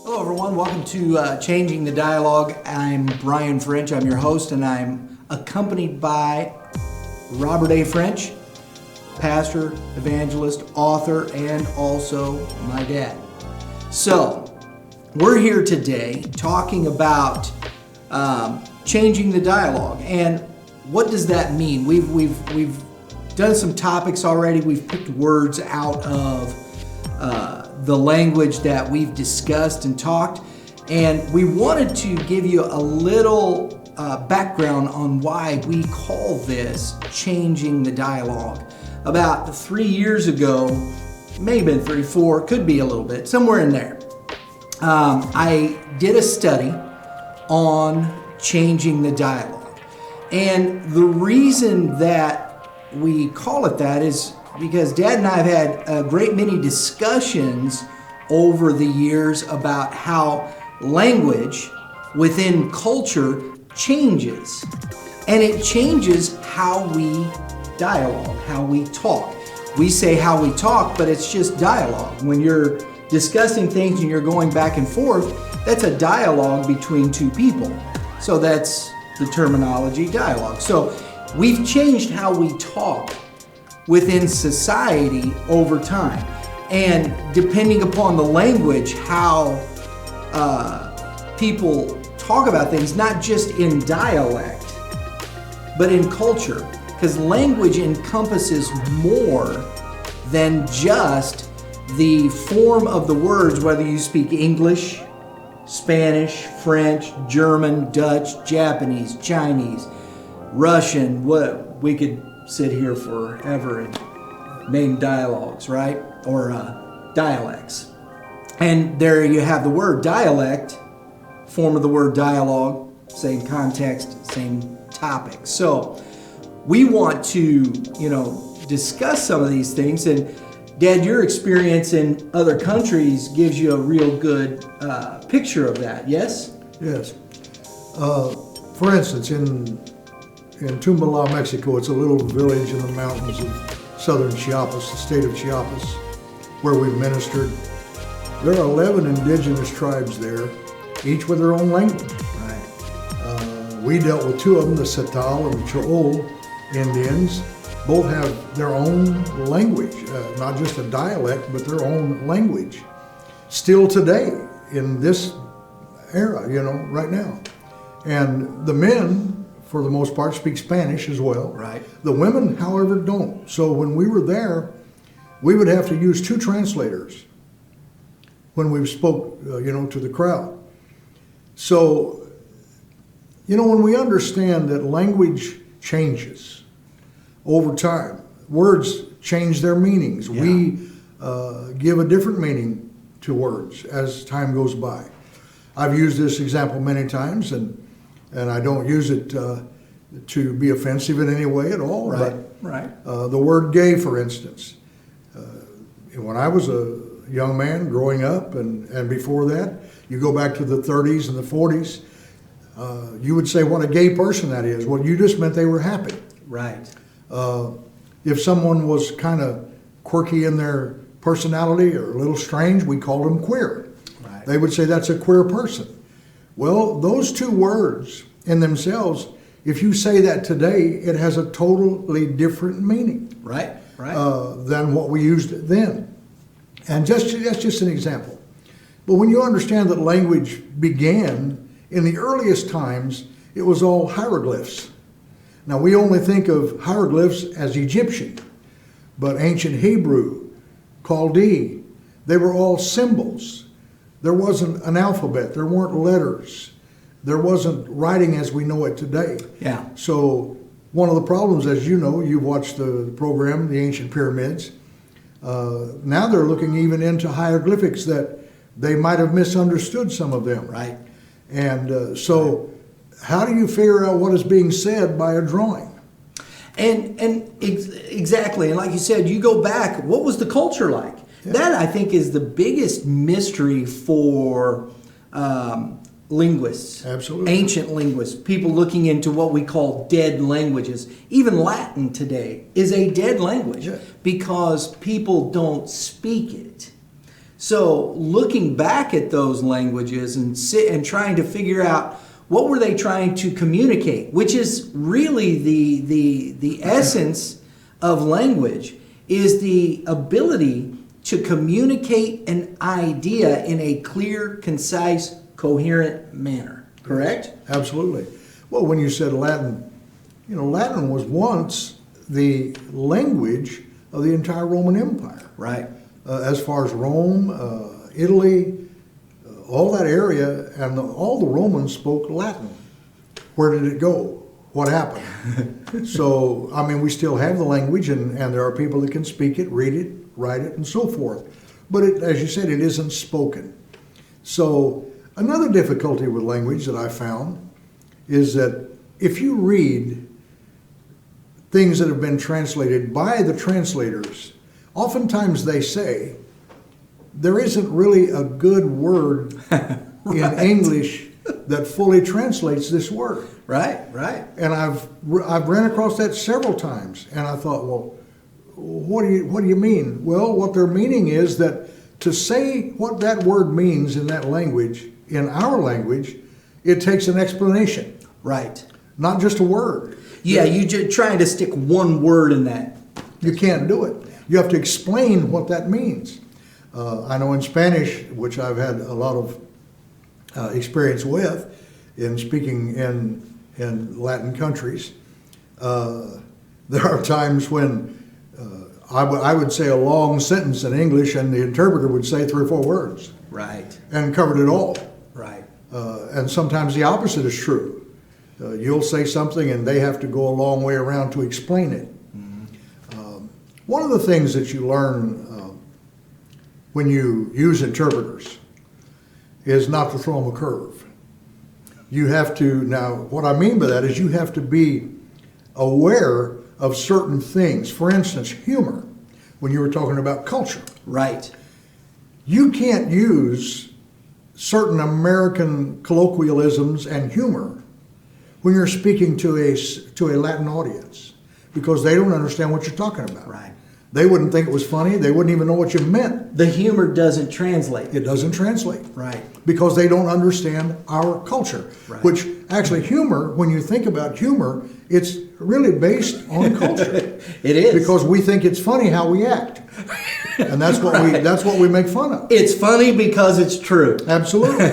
Hello everyone, welcome to Changing the Dialogue. I'm Brian French, I'm your host, and I'm accompanied by Robert A. French, pastor, evangelist, author, and also my dad. So, we're here today talking about changing the dialogue. And what does that mean? We've done some topics already. We've picked words out of the language that we've discussed and talked, and we wanted to give you a little background on why we call this changing the dialogue. About 3 years ago, maybe 3, 4, could be a little bit, somewhere in there, I did a study on changing the dialogue. And the reason that we call it that is because Dad and I have had a great many discussions over the years about how language within culture changes. And it changes how we dialogue, how we talk. We say how we talk, but it's just dialogue. When you're discussing things and you're going back and forth, that's a dialogue between two people. So that's the terminology dialogue. So we've changed how we talk within society over time. And depending upon the language, how people talk about things, not just in dialect, but in culture. Because language encompasses more than just the form of the words, whether you speak English, Spanish, French, German, Dutch, Japanese, Chinese, Russian. What we could sit here forever and name dialogues, right? Or dialects. And there you have the word dialect, form of the word dialogue, same context, same topic. So we want to, discuss some of these things. And Dad, your experience in other countries gives you a real good picture of that, yes? Yes. For instance, in Tumbala, Mexico, it's a little village in the mountains of southern Chiapas, the state of Chiapas, where we've ministered. There are 11 indigenous tribes there, each with their own language. Right. We dealt with two of them, the Setal and the Cho'ol Indians. Both have their own language, not just a dialect, but their own language. Still today, in this era, right now. And the men, for the most part, speak Spanish as well. Right. The women, however, don't. So when we were there, we would have to use two translators when we spoke, to the crowd. So, when we understand that language changes over time, words change their meanings. Yeah. We give a different meaning to words as time goes by. I've used this example many times, and I don't use it to be offensive in any way at all. Right, but, right. The word gay, for instance. When I was a young man growing up, and before that, you go back to the 30s and the 40s, you would say what a gay person that is. Well, you just meant they were happy. Right. If someone was kind of quirky in their personality or a little strange, we called them queer. Right. They would say that's a queer person. Well, those two words in themselves, if you say that today, it has a totally different meaning. Right. Than what we used then. And that's just an example. But when you understand that language began in the earliest times, it was all hieroglyphs. Now we only think of hieroglyphs as Egyptian, but ancient Hebrew, Chaldee, they were all symbols. There wasn't an alphabet, there weren't letters, there wasn't writing as we know it today. Yeah. So one of the problems, as you know, you've watched the program, the Ancient Pyramids. Now they're looking even into hieroglyphics that they might have misunderstood some of them. Right. And so how do you figure out what is being said by a drawing? Exactly. And like you said, you go back, what was the culture like? Yeah. That, I think, is the biggest mystery for linguists. Absolutely. Ancient linguists, people looking into what we call dead languages. Even Latin today is a dead language because people don't speak it. So looking back at those languages and trying to figure out what were they trying to communicate, which is really the essence of language, is the ability to communicate an idea in a clear, concise, coherent manner. Correct? Absolutely. Well, when you said Latin, Latin was once the language of the entire Roman Empire. Right. As far as Rome, Italy, all that area, and all the Romans spoke Latin. Where did it go? What happened? So, we still have the language, and there are people that can speak it, read it, write it, and so forth. But as you said, it isn't spoken. So, another difficulty with language that I found is that if you read things that have been translated by the translators, oftentimes they say there isn't really a good word in English that fully translates this word. Right, right. And I've ran across that several times, and I thought, well, what do you mean? Well, what they're meaning is that to say what that word means in that language, in our language, it takes an explanation. Right. Not just a word. Yeah, you just trying to stick one word in that. You can't do it. You have to explain what that means. I know in Spanish, which I've had a lot of experience with in speaking in Latin countries, there are times when I would say a long sentence in English and the interpreter would say 3 or 4 words. Right. And covered it all. Right. And sometimes the opposite is true. You'll say something and they have to go a long way around to explain it. Mm-hmm. One of the things that you learn when you use interpreters is not to throw them a curve. You have to, now what I mean by that is you have to be aware of certain things. For instance, humor, when you were talking about culture. Right. You can't use certain American colloquialisms and humor when you're speaking to a Latin audience, because they don't understand what you're talking about. Right. They wouldn't think it was funny. They wouldn't even know what you meant. The humor doesn't translate. It doesn't translate. Right. Because they don't understand our culture. Right. Which actually humor, when you think about humor, it's really based on culture. It is. Because we think it's funny how we act. And that's what Right. that's what we make fun of. It's funny because it's true. Absolutely.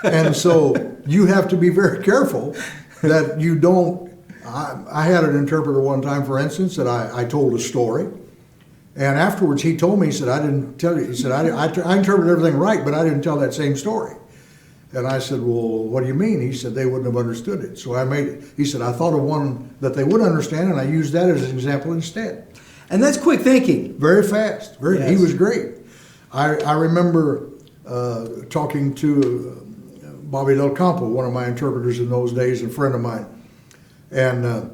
And so you have to be very careful that you don't. I had an interpreter one time, for instance, that I told a story. And afterwards he told me, he said, I didn't tell you. He said, I interpreted everything right, but I didn't tell that same story. And I said, well, what do you mean? He said, they wouldn't have understood it. So I made it. He said, I thought of one that they would understand, and I used that as an example instead. And that's quick thinking. Very fast. Yes. He was great. I remember talking to Bobby Del Campo, one of my interpreters in those days, and a friend of mine. And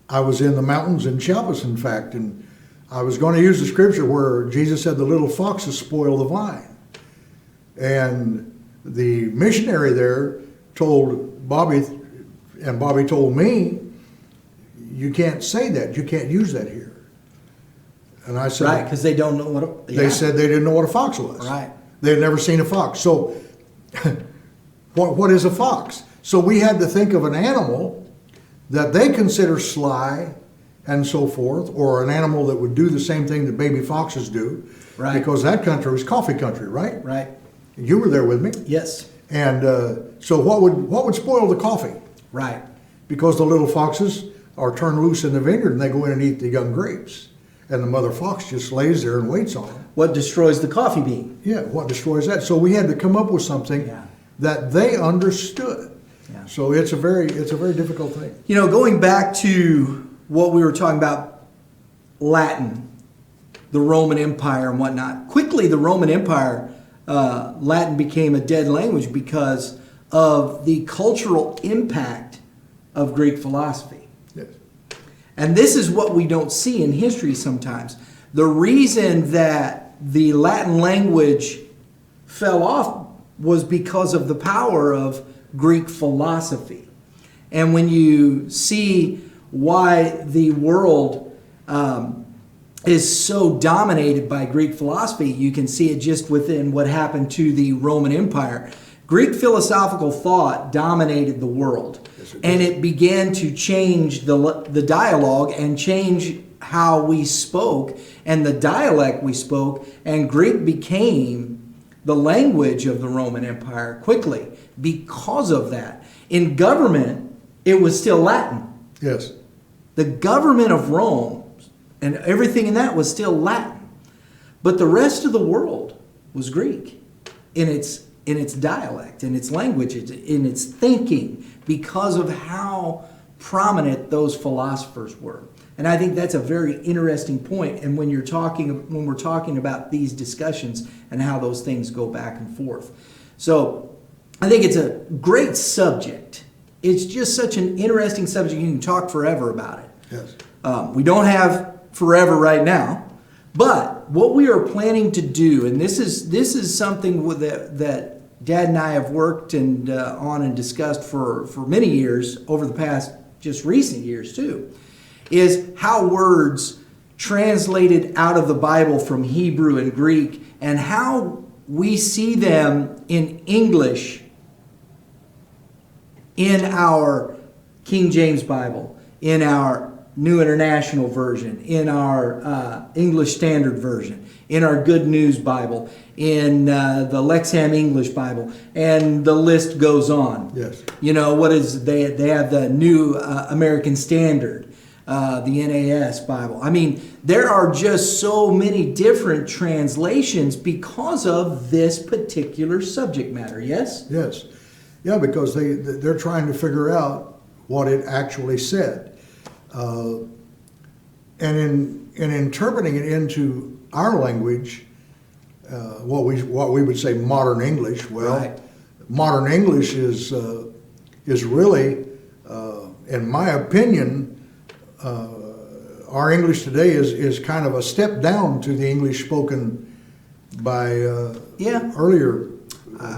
I was in the mountains in Chiapas, in fact, and I was going to use the scripture where Jesus said the little foxes spoil the vine. And the missionary there told Bobby, and Bobby told me, you can't say that. You can't use that here. And I said, Right, because they don't know what They said they didn't know what a fox was. Right. They'd never seen a fox. So what is a fox? So we had to think of an animal that they consider sly and so forth, or an animal that would do the same thing that baby foxes do. Right. Because that country was coffee country, right? Right. You were there with me. Yes. And so what would spoil the coffee? Right. Because the little foxes are turned loose in the vineyard and they go in and eat the young grapes. And the mother fox just lays there and waits on them. What destroys the coffee bean? Yeah, what destroys that? So we had to come up with something that they understood. Yeah. So it's a very difficult thing. You know, going back to what we were talking about, Latin, the Roman Empire and whatnot. Quickly, the Roman Empire, Latin became a dead language because of the cultural impact of Greek philosophy. Yes. And this is what we don't see in history sometimes. The reason that the Latin language fell off was because of the power of Greek philosophy. And when you see why the world is so dominated by Greek philosophy. You can see it just within what happened to the Roman Empire. Greek philosophical thought dominated the world, and it began to change the dialogue and change how we spoke and the dialect we spoke, and Greek became the language of the Roman Empire quickly because of that. In government, it was still Latin. Yes. The government of Rome and everything in that was still Latin. But the rest of the world was Greek in its dialect, in its language, in its thinking, because of how prominent those philosophers were. And I think that's a very interesting point. And when we're talking about these discussions and how those things go back and forth. So I think it's a great subject. It's just such an interesting subject. You can talk forever about it. Yes. We don't have forever right now, but what we are planning to do, and this is something that Dad and I have worked on and discussed for many years over the past just recent years too, is how words translated out of the Bible from Hebrew and Greek and how we see them in English in our King James Bible, in our New International Version, in our English Standard Version, in our Good News Bible, in the Lexham English Bible, and the list goes on. Yes. You know, they have the New American Standard, the NAS Bible. I mean, there are just so many different translations because of this particular subject matter, yes? Yes. Yeah, because they're trying to figure out what it actually said. And in interpreting it into our language, what we would say modern English, well, right. Modern English is really, in my opinion, our English today is kind of a step down to the English spoken by earlier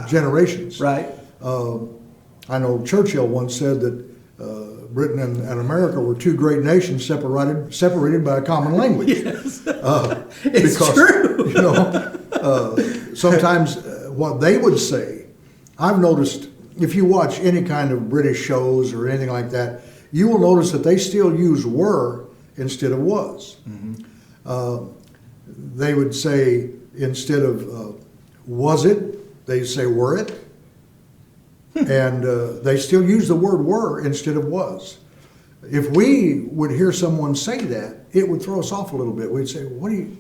generations. Right. I know Churchill once said that Britain and America were two great nations separated by a common language. Yes. It's because, true. You know, sometimes what they would say, I've noticed if you watch any kind of British shows or anything like that, you will notice that they still use were instead of was. Mm-hmm. They would say instead of was it, they say were it. And they still use the word were instead of was. If we would hear someone say that, it would throw us off a little bit. We'd say, what do you...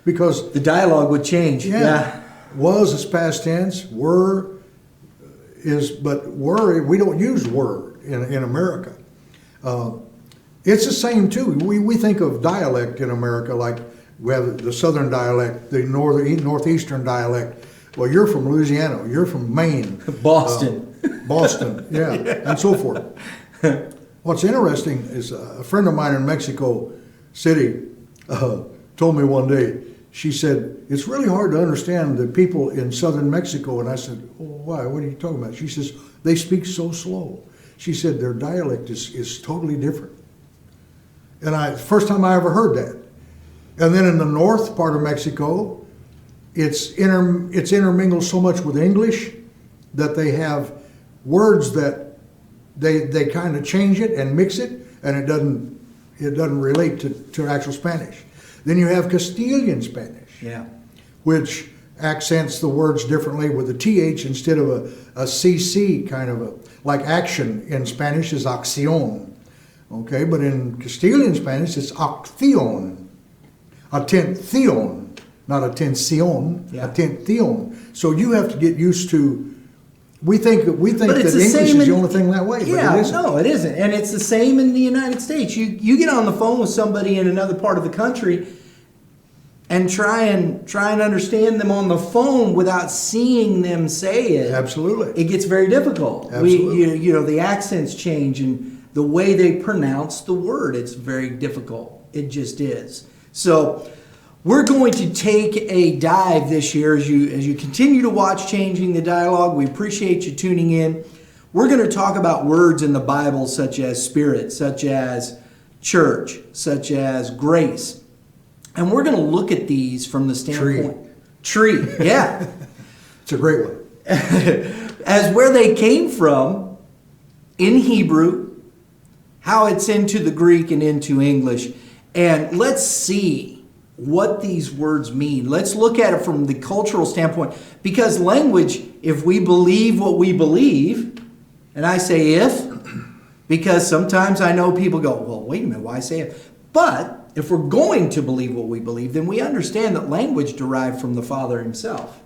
Because... the dialogue would change. Yeah. Was is past tense. Were is... But were, we don't use were in America. It's the same, too. We think of dialect in America like we have the southern dialect, the northeastern dialect. Well, you're from Louisiana, you're from Maine. Boston. Boston, yeah, and so forth. What's interesting is a friend of mine in Mexico City told me one day, she said, it's really hard to understand the people in southern Mexico. And I said, oh, why? What are you talking about? She says, they speak so slow. She said, their dialect is totally different. And first time I ever heard that. And then in the north part of Mexico, it's intermingled so much with English that they have words that they kind of change it and mix it, and it doesn't relate to actual Spanish. Then you have Castilian Spanish, which accents the words differently with a TH instead of a CC kind of like action in Spanish is acción. Okay, but in Castilian Spanish it's acción, atención. Not atención, atención. So you have to get used to. We think that English is the only thing that way. Yeah, but it isn't. No, it isn't, and it's the same in the United States. You get on the phone with somebody in another part of the country, and try and understand them on the phone without seeing them say it. Absolutely, it gets very difficult. Absolutely, you know the accents change and the way they pronounce the word. It's very difficult. It just is. So. We're going to take a dive this year as you continue to watch Changing the Dialogue. We appreciate you tuning in. We're going to talk about words in the Bible such as spirit, such as church, such as grace. And we're going to look at these from the standpoint... Tree. Yeah. It's a great one. As where they came from in Hebrew, how it's into the Greek and into English. And let's see what these words mean. Let's look at it from the cultural standpoint. Because language, if we believe what we believe, and I say if, because sometimes I know people go, well, wait a minute, why say if? But if we're going to believe what we believe, then we understand that language derived from the Father himself.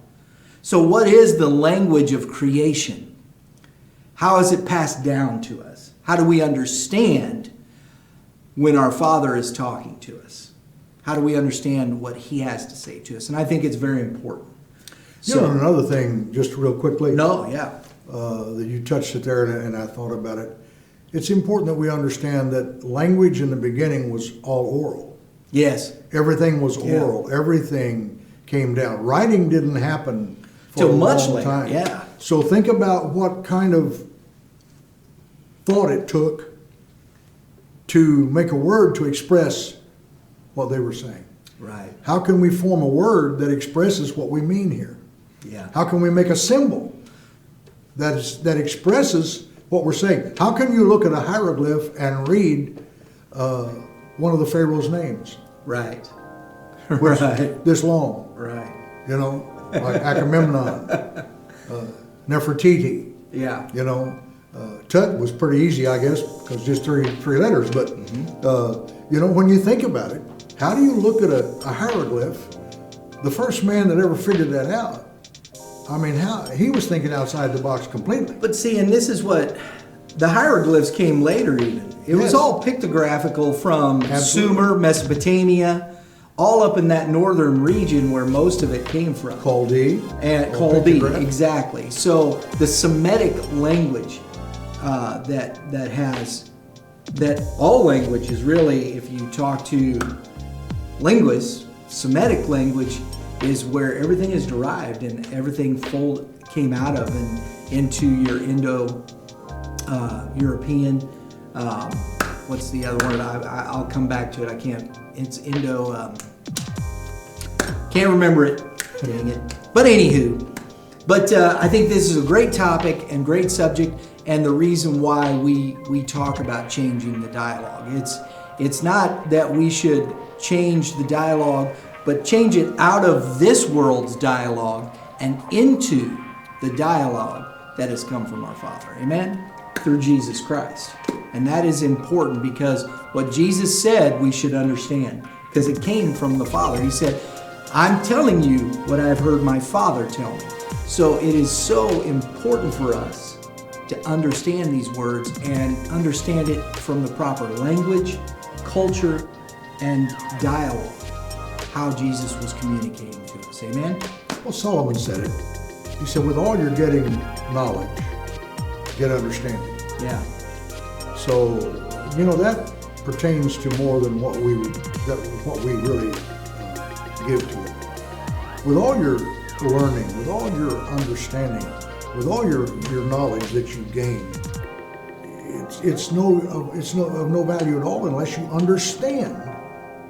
So what is the language of creation? How is it passed down to us? How do we understand when our Father is talking to us? How do we understand what he has to say to us? And I think it's very important. So, another thing, just real quickly. No, yeah. That you touched it there, and I thought about it. It's important that we understand that language in the beginning was all oral. Yes. Everything was oral. Yeah. Everything came down. Writing didn't happen for a long time. Yeah. So think about what kind of thought it took to make a word to express what they were saying. Right. How can we form a word that expresses what we mean here? Yeah. How can we make a symbol that expresses what we're saying? How can you look at a hieroglyph and read one of the Pharaoh's names? Right. Right. This long. Right. You know, like Agamemnon, Nefertiti. Yeah. You know, Tut was pretty easy, I guess, because just three letters. But you know, when you think about it, how do you look at a hieroglyph? The first man that ever figured that out, I mean, how he was thinking outside the box completely. But see, and this is what the hieroglyphs came later. Even it was all pictographical from Sumer, Mesopotamia, all up in that northern region where most of it came from. Chaldee. And Chaldee, exactly. So the Semitic language that all language is really, if you talk to linguists, Semitic language is where everything is derived and everything came out of and into your Indo-European. What's the other word? I'll come back to it. I can't. It's Indo. Can't remember it. Dang it. But anywho, I think this is a great topic and great subject, and the reason why we talk about changing the dialogue. It's not that we should change the dialogue, but change it out of this world's dialogue and into the dialogue that has come from our Father. Amen? Through Jesus Christ. And that is important because what Jesus said we should understand, because it came from the Father. He said, I'm telling you what I've heard my Father tell me. So it is so important for us to understand these words and understand it from the proper language, culture, and dialogue. How Jesus was communicating to us. Amen? Well, Solomon said it. He said, with all you're getting knowledge, get understanding. Yeah. So, you know, that pertains to more than what we really give to it. With all your learning, with all your understanding, with all your knowledge that you gain, it's of no value at all unless you understand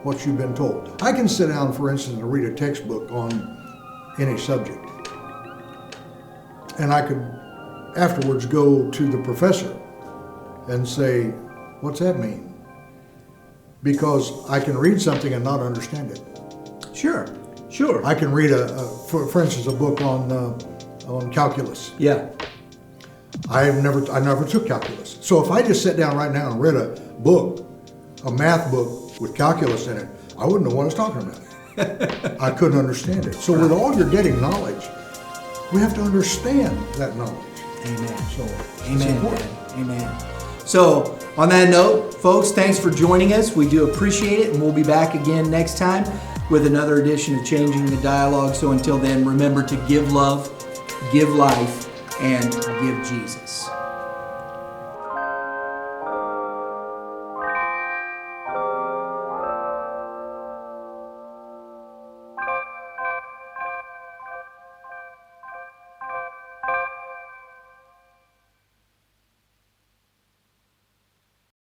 what you've been told. I can sit down, for instance, and read a textbook on any subject. And I could afterwards go to the professor and say, what's that mean? Because I can read something and not understand it. Sure. I can read, for instance, a book on calculus. Yeah. I never took calculus. So if I just sat down right now and read a book, a math book, with calculus in it, I wouldn't know what I was talking about. I couldn't understand it. So with all you're getting knowledge, we have to understand that knowledge. Amen. So Amen. Amen. So on that note, folks, thanks for joining us. We do appreciate it, and we'll be back again next time with another edition of Changing the Dialogue. So until then, remember to give love, give life, and give Jesus.